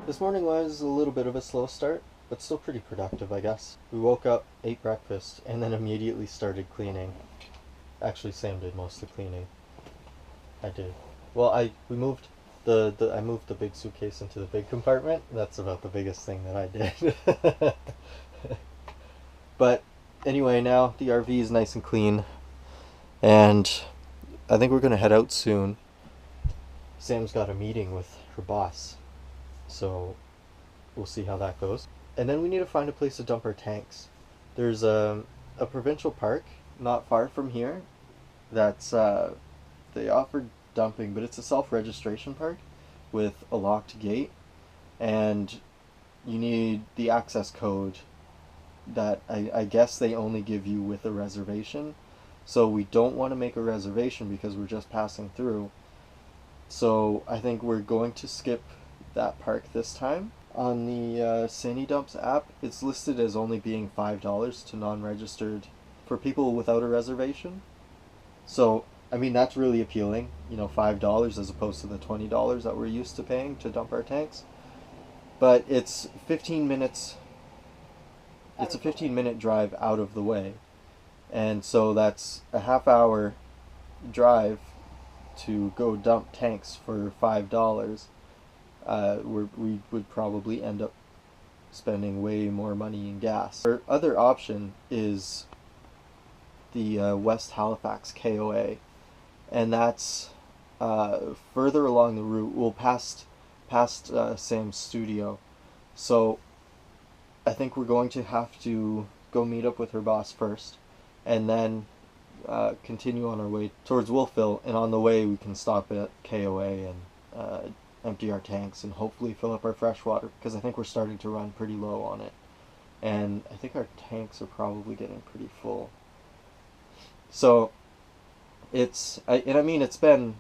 This morning was a little bit of a slow start, but still pretty productive, I guess. We woke up, ate breakfast, and then immediately started cleaning. Actually, Sam did most of the cleaning. I did. Well, I moved the big suitcase into the big compartment. That's about the biggest thing that I did. But anyway, now the RV is nice and clean, and I think we're gonna head out soon. Sam's got a meeting with her boss, so we'll see how that goes. And then we need to find a place to dump our tanks. There's a provincial park not far from here that's they offer dumping, but it's a self-registration park with a locked gate, and you need the access code that I guess they only give you with a reservation. So we don't want to make a reservation because we're just passing through. So I think we're going to skip that park this time. On the Sandy Dumps app, it's listed as only being $5 to non-registered for people without a reservation. So, I mean, that's really appealing, you know, $5 as opposed to the $20 that we're used to paying to dump our tanks. But it's 15 minutes, it's a 15-minute drive out of the way. And so that's a half-hour drive to go dump tanks for $5. We would probably end up spending way more money in gas. Our other option is the West Halifax KOA, and that's further along the route. We'll past Sam's studio, so I think we're going to have to go meet up with her boss first, and then continue on our way towards Wolfville, and on the way we can stop at KOA and empty our tanks and hopefully fill up our fresh water, because I think we're starting to run pretty low on it, and I think our tanks are probably getting pretty full. So it's been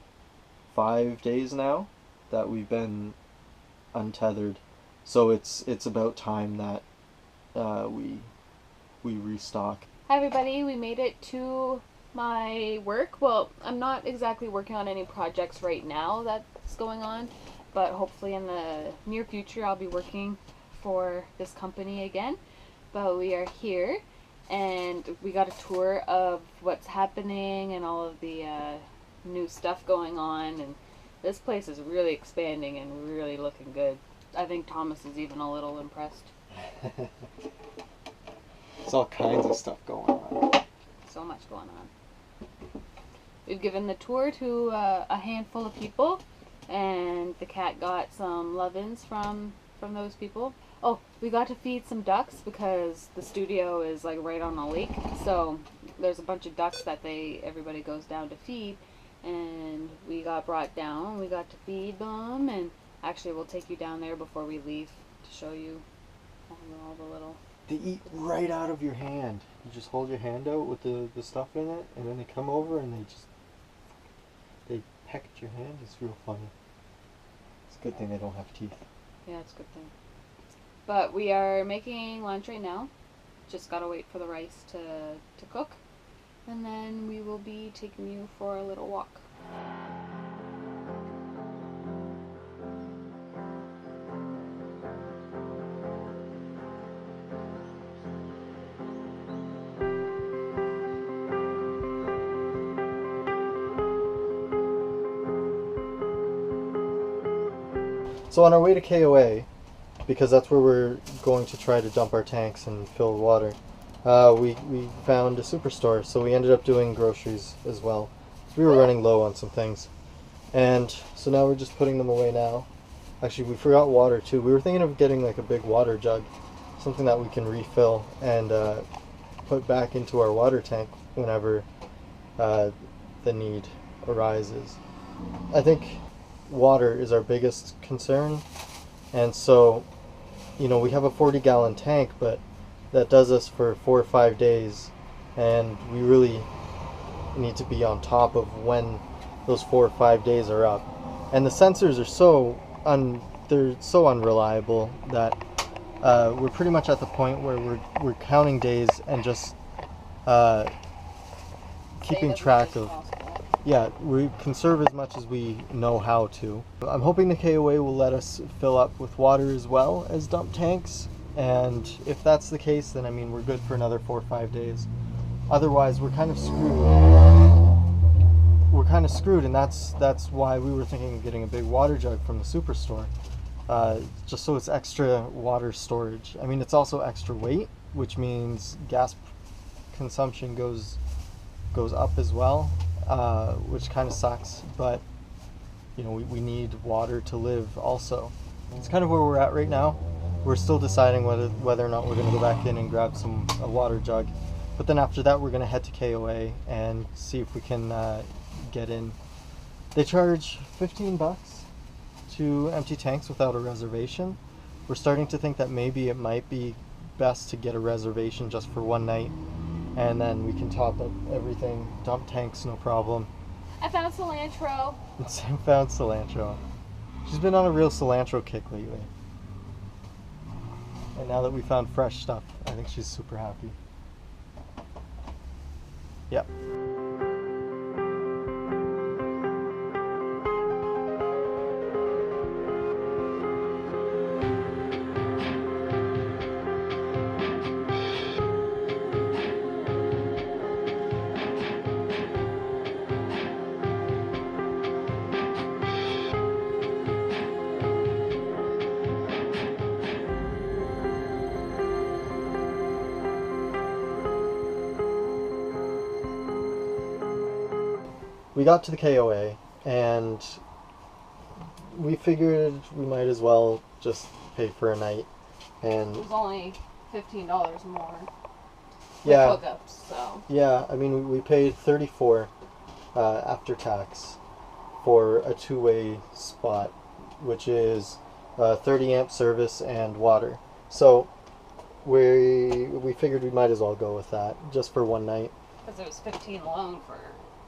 5 days now that we've been untethered, so it's about time that we restock. Hi everybody, we made it to my work. Well, I'm not exactly working on any projects right now that's going on, but hopefully in the near future I'll be working for this company again. But we are here, and we got a tour of what's happening and all of the new stuff going on, and this place is really expanding and really looking good. I think Thomas is even a little impressed. There's all kinds of stuff going on. So much going on. We've given the tour to a handful of people, and the cat got some love-ins from those people. Oh, we got to feed some ducks because the studio is like right on a lake, so there's a bunch of ducks that everybody goes down to feed, and we got brought down. We got to feed them, and actually we'll take you down there before we leave to show you all the little... They eat right out of your hand. You just hold your hand out with the stuff in it, and then they come over and they peck at your hand. It's real funny. It's a good thing they don't have teeth. Yeah, it's a good thing. But we are making lunch right now. Just gotta wait for the rice to cook, and then we will be taking you for a little walk. So on our way to KOA, because that's where we're going to try to dump our tanks and fill water, we found a superstore, so we ended up doing groceries as well. We were running low on some things, and so now we're just putting them away now. Actually, we forgot water too. We were thinking of getting like a big water jug, something that we can refill and put back into our water tank whenever the need arises. I think water is our biggest concern, and so, you know, we have a 40-gallon tank, but that does us for 4 or 5 days, and we really need to be on top of when those 4 or 5 days are up. And the sensors are they're so unreliable that we're pretty much at the point where we're counting days and just keeping track of Yeah, we conserve as much as we know how to. I'm hoping the KOA will let us fill up with water as well as dump tanks, and if that's the case, then I mean we're good for another 4 or 5 days. Otherwise, we're kind of screwed. We're kind of screwed, and that's why we were thinking of getting a big water jug from the superstore, just so it's extra water storage. I mean, it's also extra weight, which means gas consumption goes up as well, which kind of sucks. But you know, we need water to live also. It's kind of where we're at right now. We're still deciding whether or not we're going to go back in and grab a water jug. But then after that, we're going to head to KOA and see if we can get in. They charge $15 to empty tanks without a reservation. We're starting to think that maybe it might be best to get a reservation just for one night, and then we can top up everything. Dump tanks, no problem. I found cilantro. Sam found cilantro. She's been on a real cilantro kick lately. And now that we found fresh stuff, I think she's super happy. Yep. We got to the KOA and we figured we might as well just pay for a night. And It was only $15 more. yeah, With hookups, so. yeah. I mean, we paid $34 after tax for a two-way spot, which is 30 amp service and water. So we figured we might as well go with that just for one night. Because it was 15 alone for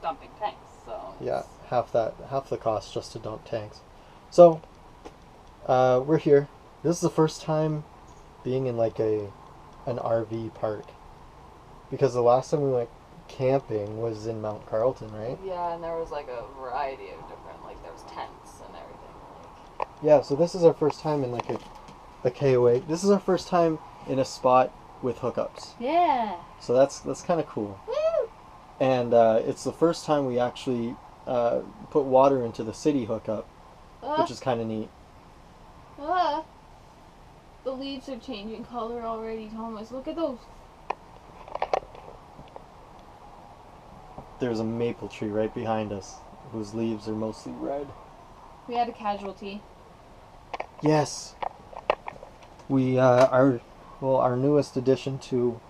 dumping tanks, so. Yeah, half the cost just to dump tanks. So we're here. This is the first time being in like an RV park, because the last time we went camping was in Mount Carlton, right? Yeah, and there was like a variety of different, like there was tents and everything. Like. Yeah, so this is our first time in like a KOA. This is our first time in a spot with hookups. Yeah. So that's kind of cool. Woo! And it's the first time we actually put water into the city hookup, which is kind of neat. The leaves are changing color already, Thomas. Look at those. There's a maple tree right behind us whose leaves are mostly red. We had a casualty. Yes. We our newest addition to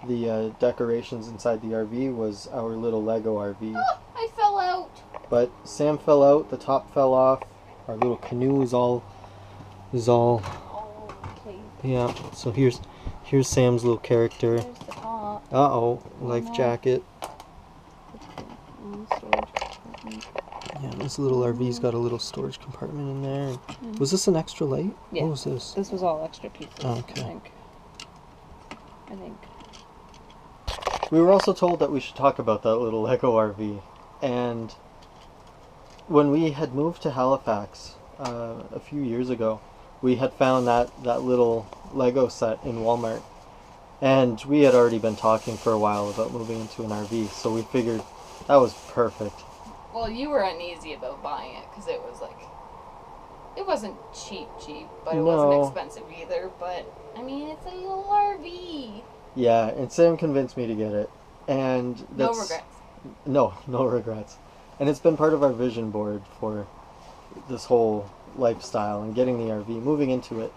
the decorations inside the RV was our little Lego RV. Oh, I fell out. But Sam fell out, the top fell off. Our little canoe is all Oh, okay. yeah. So here's Sam's little character. There's the top. Uh-oh, life jacket. Yeah, this little RV's got a little storage compartment in there. Was this an extra light? Yeah. What was this? This was all extra pieces. Oh, okay. I think. We were also told that we should talk about that little Lego RV. And when we had moved to Halifax a few years ago, we had found that little Lego set in Walmart. And we had already been talking for a while about moving into an RV, so we figured that was perfect. Well, you were uneasy about buying it because it was like, it wasn't cheap, but it wasn't expensive either. But I mean, it's a little RV. Yeah, and Sam convinced me to get it, and No regrets. No regrets. And it's been part of our vision board for this whole lifestyle and getting the RV, moving into it,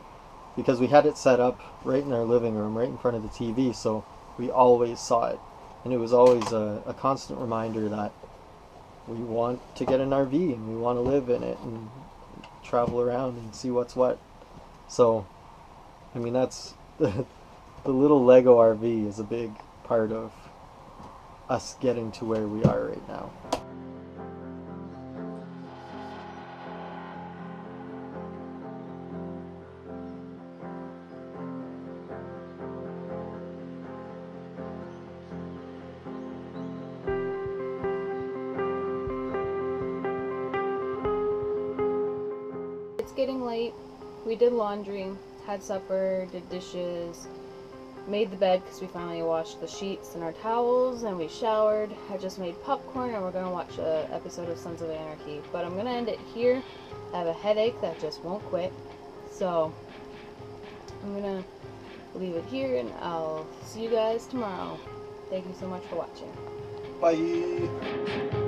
because we had it set up right in our living room, right in front of the TV, so we always saw it, and it was always a constant reminder that we want to get an RV and we want to live in it and travel around and see what's what. So, I mean, that's the little Lego RV is a big part of us getting to where we are right now. it's getting late. We did laundry, had supper, did dishes, made the bed because we finally washed the sheets and our towels, and we showered. I just made popcorn, and we're gonna watch an episode of Sons of Anarchy. But I'm gonna end it here. I have a headache that just won't quit, so I'm gonna leave it here, and I'll see you guys tomorrow. Thank you so much for watching. Bye.